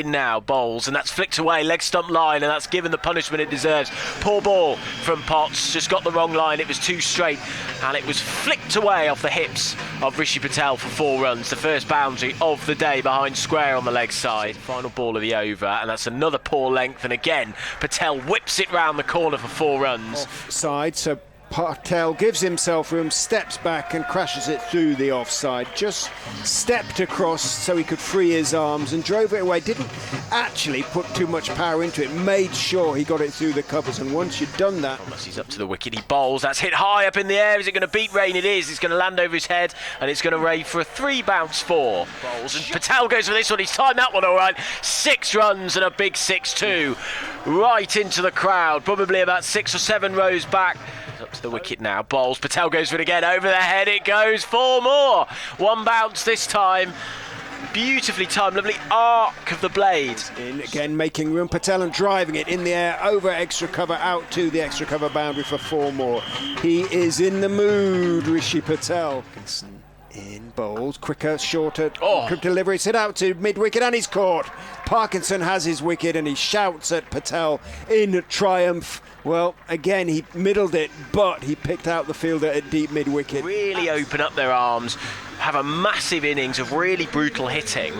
in now, bowls, and that's flicked away, leg stump line, and that's given the punishment it deserves. Poor ball from Potts, just got the wrong line, it was too straight, and it was flicked away off the hips of Rishi Patel for 4 runs, the first boundary of the day behind square on the leg side. Final ball of the over, and that's another poor length, and again, Patel whips it round the corner for 4 runs. Offside, so Patel gives himself room, steps back and crashes it through the offside. Just stepped across so he could free his arms and drove it away. Didn't actually put too much power into it. Made sure he got it through the covers. And once you've done that... Thomas, he's up to the wicket. He bowls. That's hit high up in the air. Is it going to beat rain? It is. It's going to land over his head. And it's going to rave for a 3 bounce 4. Bowls. And Patel goes for this one. He's timed that one all right. 6 runs and a big 6-2. Right into the crowd. Probably about 6 or 7 rows back. Up to the wicket now, bowls, Patel goes for it again, over the head it goes, 4 more, 1 bounce this time, beautifully timed, lovely arc of the blade. In again, making room, Patel and driving it in the air, over extra cover, out to the extra cover boundary for 4 more. He is in the mood, Rishi Patel. In bowls, quicker, shorter, quick delivery, sit out to mid-wicket and he's caught. Parkinson has his wicket and he shouts at Patel in triumph. Well, again, he middled it, but he picked out the fielder at deep mid-wicket. Really open up their arms, have a massive innings of really brutal hitting.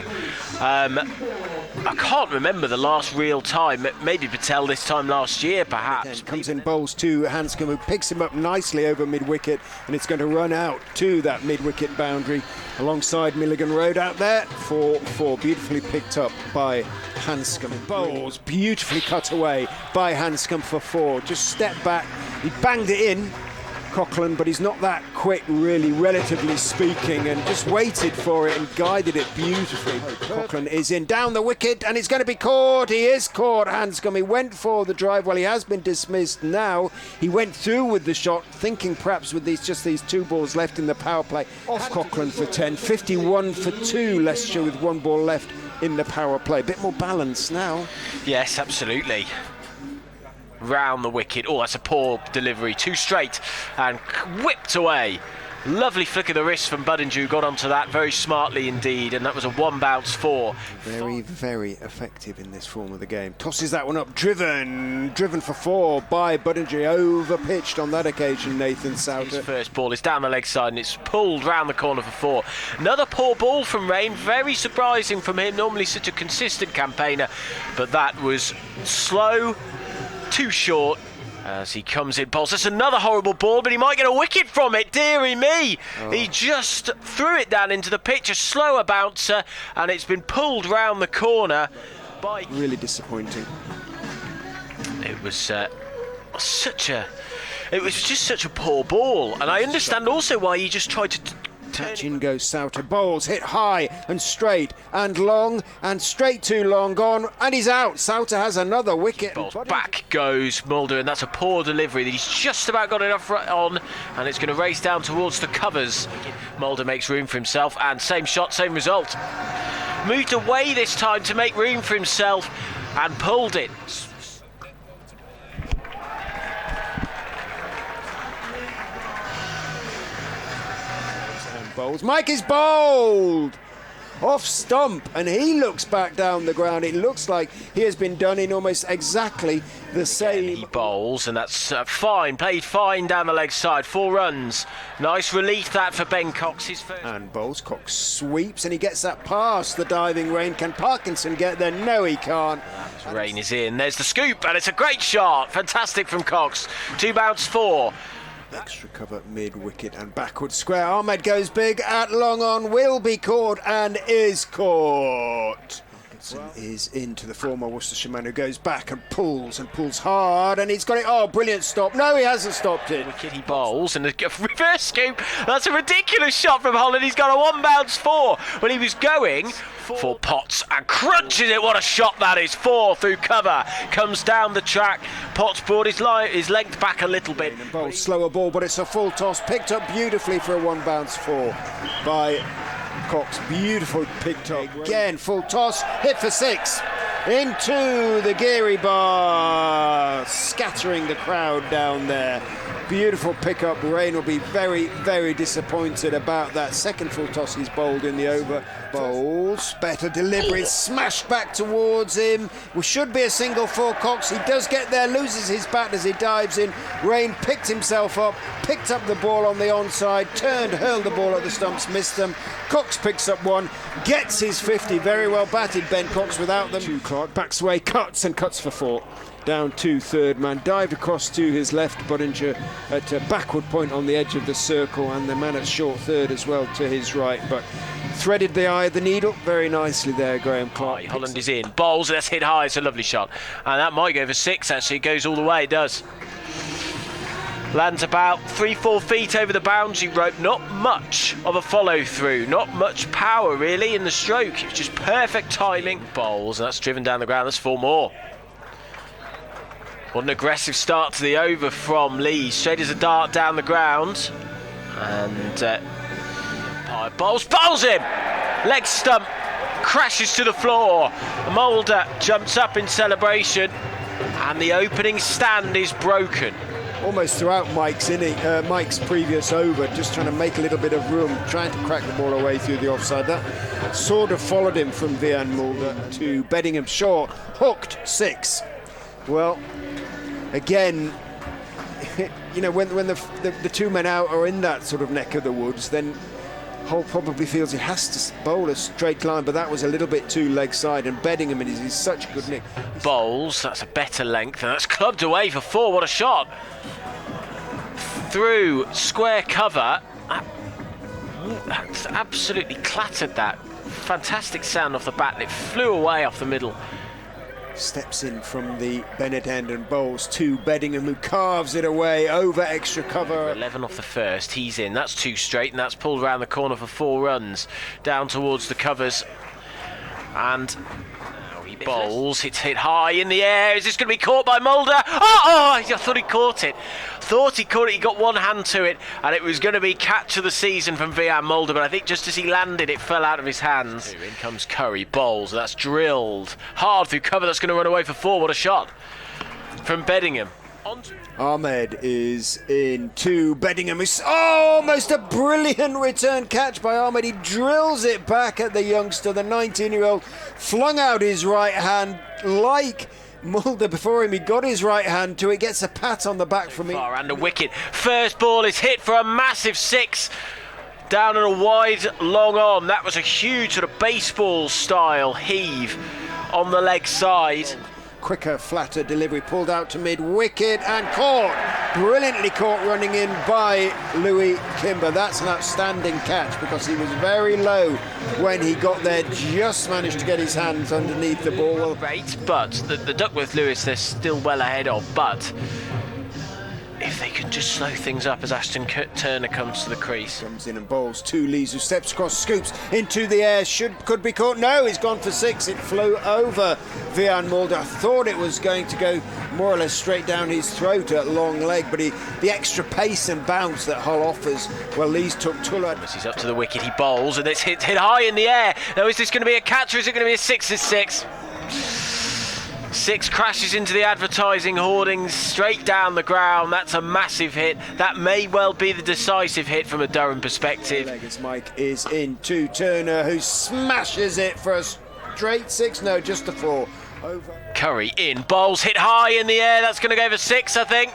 I can't remember the last real time, maybe Patel this time last year, perhaps. Comes in bowls to Hanscom, who picks him up nicely over mid-wicket, and it's going to run out to that mid-wicket boundary alongside Milligan Road out there for 4. Beautifully picked up by Hanscom. Bowls beautifully cut away by Hanscom for 4. Just stepped back, he banged it in, Coughlin, but he's not that quick really, relatively speaking, and just waited for it and guided it beautifully. Coughlin is in, down the wicket, and he's going to be caught. He is caught, Hanscom. He went for the drive. Well, he has been dismissed now. He went through with the shot, thinking perhaps with these 2 balls left in the power play. Off Coughlin for 10, 51 for 2, Leicestershire with 1 ball left in the power play. A bit more balance now. Yes, absolutely. Round the wicket. Oh, that's a poor delivery. Too straight and whipped away. Lovely flick of the wrist from Budinger, who got onto that very smartly indeed, and that was a 1 bounce 4. Very, very effective in this form of the game. Tosses that one up, driven for 4 by Budinger, over-pitched on that occasion, Nathan Sowter. His first ball is down the leg side and it's pulled round the corner for 4. Another poor ball from Rain, very surprising from him, normally such a consistent campaigner, but that was slow, too short. As he comes in, bowls. That's another horrible ball, but he might get a wicket from it. Dearie me! He just threw it down into the pitch, a slower bouncer, and it's been pulled round the corner by... Really disappointing. It was just such a poor ball, and I understand also why he just tried to... Touch in goes Sowter, bowls, hit high and straight and long and straight too long, gone, and he's out. Sowter has another wicket. Bowls. Back goes Mulder, and that's a poor delivery that he's just about got enough on, and it's going to race down towards the covers. Mulder makes room for himself, and same shot, same result. Moved away this time to make room for himself and pulled it. Bowls. Mike is bowled off stump, and he looks back down the ground. It looks like he has been done in almost exactly the same. He bowls, and that's fine, played fine down the leg side. 4 runs, nice relief that for Ben Cox. His first. And bowls, Cox sweeps, and he gets that past the diving Rain. Can Parkinson get there? No, he can't. Rain is in. There's the scoop, and it's a great shot. Fantastic from Cox. 2 bounce 4. Extra cover mid-wicket and backward square. Ahmed goes big at long on, will be caught and is caught. Parkinson is into the former Worcestershire man, who goes back and pulls hard, and he's got it. Oh, brilliant stop. No, he hasn't stopped it. Wicket, he bowls, and a reverse scoop. That's a ridiculous shot from Holland. He's got a 1 bounce 4 when he was going for Potts and crunches it. What a shot that is. 4 through cover, comes down the track. Potts brought his length back a little bit. Bowls, slower ball, but it's a full toss, picked up beautifully for a 1 bounce 4 by Cox. Beautiful picked up again. Full toss, hit for 6 into the Geary bar, scattering the crowd down there. Beautiful pick-up. Rain will be very, very disappointed about that. Second full toss he's bowled in the over. Bowls, better delivery, smashed back towards him. We should be a single for Cox. He does get there, loses his bat as he dives in. Rain picked himself up, picked up the ball on the onside, turned, hurled the ball at the stumps, missed them. Cox picks up one, gets his 50. Very well batted Ben Cox without them. Clark backs away, cuts for 4. Down to third man, dived across to his left, Budinger at a backward point on the edge of the circle, and the man at short third as well to his right, but threaded the eye of the needle very nicely there, Graham Clark. Holland is in, bowls, that's hit high, it's a lovely shot, and that might go for 6 actually, it goes all the way, it does. Lands about 3-4 feet over the boundary rope, not much of a follow through, not much power really in the stroke, it's just perfect timing. Bowls, and that's driven down the ground, that's 4 more. What an aggressive start to the over from Lee. Straight as a dart down the ground. And bowls him! Leg stump crashes to the floor. Mulder jumps up in celebration. And the opening stand is broken. Almost throughout Mike's previous over, just trying to make a little bit of room, trying to crack the ball away through the offside. That sort of followed him from Vian Mulder to Bedingham short. Hooked 6. Well, again, you know, when the 2 men out are in that sort of neck of the woods, then Hull probably feels he has to bowl a straight line, but that was a little bit too leg side, and Bedingham is such a good nick. Bowls, that's a better length, and that's clubbed away for 4. What a shot! Through square cover, that's absolutely clattered that. Fantastic sound off the bat, and it flew away off the middle. Steps in from the Bennett end and bowls to Bedingham, who carves it away over extra cover. 11 off the first, he's in, that's 2 straight, and that's pulled around the corner for 4 runs. Down towards the covers, and now he bowls, it's hit high in the air. Is this going to be caught by Mulder? Oh, I thought he caught it. He got one hand to it, and it was going to be catch of the season from Vian Mulder, but I think just as he landed it fell out of his hands. In comes Curry, bowls, that's drilled hard through cover, that's going to run away for 4. What a shot from Bedingham. Ahmed is in to Bedingham. It's almost a brilliant return catch by Ahmed. He drills it back at the youngster, the 19-year-old, flung out his right hand like Mulder before him. He got his right hand to it, gets a pat on the back from him. And a wicket. First ball is hit for a massive 6. Down and a wide long on. That was a huge sort of baseball style heave on the leg side. Quicker, flatter delivery, pulled out to mid-wicket and caught. Brilliantly caught running in by Louis Kimber. That's an outstanding catch because he was very low when he got there. Just managed to get his hands underneath the ball. Great, but the Duckworth Lewis they're still well ahead of. But if they can just slow things up as Ashton Turner comes to the crease. Comes in and bowls to Lees, who steps across, scoops into the air, could be caught. No, he's gone for 6. It flew over Vian Mulder. I thought it was going to go more or less straight down his throat at long leg, but the extra pace and bounce that Hull offers, well, Lees took Tuller. He's up to the wicket, he bowls, and it's hit high in the air. Now, is this going to be a catch or is it going to be a 6? It's 6. 6 crashes into the advertising hoardings straight down the ground. That's a massive hit. That may well be the decisive hit from a Durham perspective. As Mike is in to Turner, who smashes it for a straight 6. No, just a 4. Over. Curry in, bowls, hit high in the air. That's going to go for 6, I think.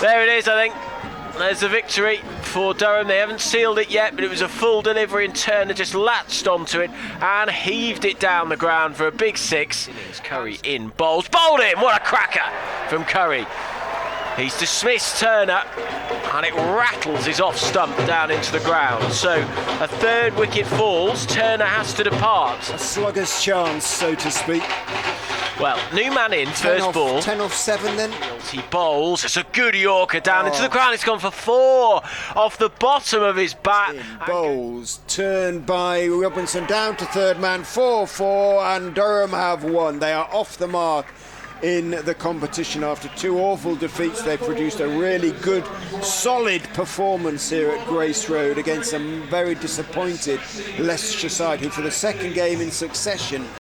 There it is, I think. There's the victory for Durham. They haven't sealed it yet, but it was a full delivery, and Turner just latched onto it and heaved it down the ground for a big 6. Curry in, bowls, bowled him. What a cracker from Curry. He's dismissed Turner, and it rattles his off stump down into the ground. So a 3rd wicket falls. Turner has to depart. A slugger's chance, so to speak. Well, new man in, first ball. 10 off 7 then. He bowls, it's a good Yorker down into the ground. It's gone for 4 off the bottom of his bat. Bowls, turned by Robinson down to third man, 4-4, and Durham have won. They are off the mark in the competition after 2 awful defeats. They've produced a really good, solid performance here at Grace Road against a very disappointed Leicestershire side, who for the 2nd game in succession